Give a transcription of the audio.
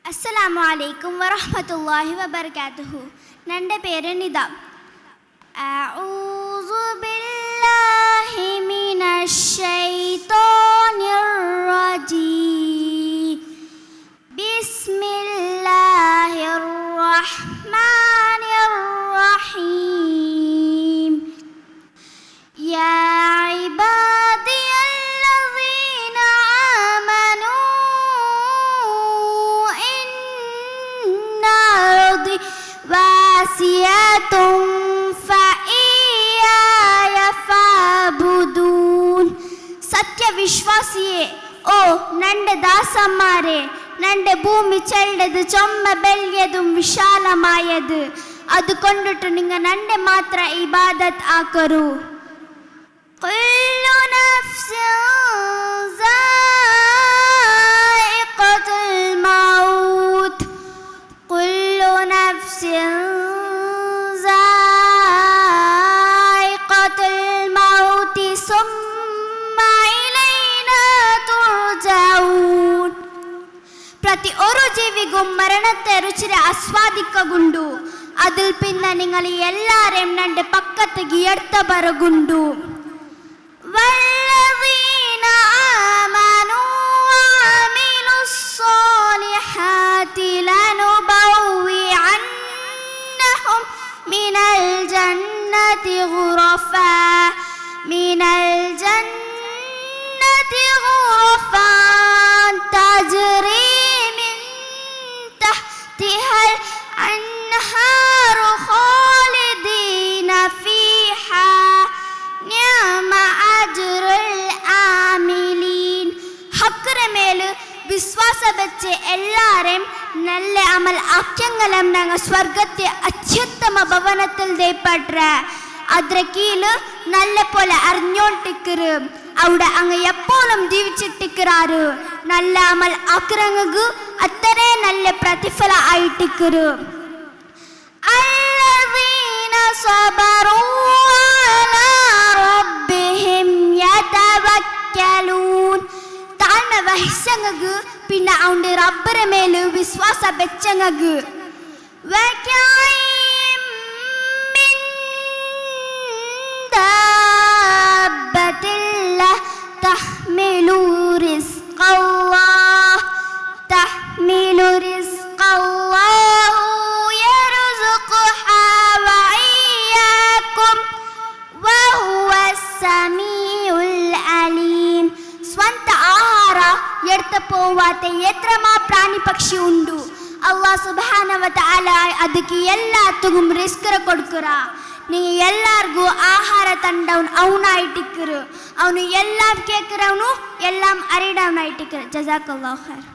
അസ്സലാമു അലൈക്കും വറഹ്മത്തുള്ളാഹി വബറകാതുഹു. എൻ്റെ പേര് നിദ. അഊസു ബില്ലാഹി മിനശ് ശൈത്വാനിർ റജീം. ബിസ്മില്ലാഹിർ റഹ്മാനിർ റഹീം. യാ സത്യവിശ്വാസിയെ, ഓ നന്റെ ദാസന്മാരെ, നന്റെ ഭൂമി ചെല്ലത് ചൊമ്മ ബല്യതും വിശാലമായത്. അതുകൊണ്ടിട്ട് നിങ്ങൾ നന്റെ മാത്ര ഇബാദത്ത് ആക്കറു. കുല്ലു നഫ്സിൻ സായിഖത്തുൽ മൗത്ത്. കുല്ലു നഫ്സിൻ സായിഖത്തുൽ മൗത്ത് പ്രതി ഒരു ജീവിക്കും മരണത്തെ രുചിരെ ആസ്വാദിക്കുന്നുണ്ട്. അതിൽ പിന്നെ നിങ്ങൾ എല്ലാരെയും നന്റെ പക്കത്തേക്ക് എടുത്ത ബറകുണ്ടു. വല്ലദീന ആമനൂ വഅമിലുസ് സ്വാലിഹാതി ലനുബവ്വിഅന്നഹും മിനൽ ജന്നതി ഗുറഫാ മിനൽ ജന്നതി ഗുറഫാ തജ്രി الأنهار خالدين فيها نعم أجر العاملين. ഹക്കറമേല് വിശ്വാസം വെച്ച് എല്ലാരെയും നല്ല അമൽ ആക്യങ്ങളും ഞങ്ങൾ സ്വർഗത്തെ അത്യുത്തമ ഭവനത്തിൽ ദേപ്പട്ര. അದ್ರ കീഴില് നല്ല പോലെ അറിഞ്ഞോണ്ടിക്കറ്. അവിടെ അങ്ങ് എപ്പോഴും ജീവിച്ചിട്ടിക്കറാറ്. നല്ല അമൽ ആക്രങ്ങ് അത്രേ നല്ല പ്രതിഫല ആയിട്ടിക്കറ്. الذين صبروا على ربهم يتوكلون. താഴ്മ വഹിച്ചങ്ങ് പിന്നെ അവന്റെ റബ്ബറെ മേല് വിശ്വാസം വെച്ചങ്ങ്. تحمل رزق الله تحمل رزق الله يرزقها وإياكم وهو السميع العليم. സ്ವಂತ ಆಹಾರ എടുത്ത് പോവാത്ത എത്രമാ പ്രാണി പക്ഷി ഉണ്ടു. അല്ലാഹ് സുബ്ഹാനഹു വ തആല ಅದಕ್ಕೆ ಎಲ್ಲಾತುಗೂ ರಿಸ್ಕ್ ಕೊಡ್ಕರ. ನೀವು ಎಲ್ಲಾರ್ಗೂ ಆಹಾರ ತಂಡವನು ಅವನಾയിട്ടിಕ್ಕರು. ಅವನು ಎಲ್ಲ ಕೇಳ್ಕರವನು ಎಲ್ಲ ಅರಿಡವನಾയിಟ್ಟಿಕ್ಕರು. ಜಜಾಕಲ್ಲಾಹು ಖೈರ್.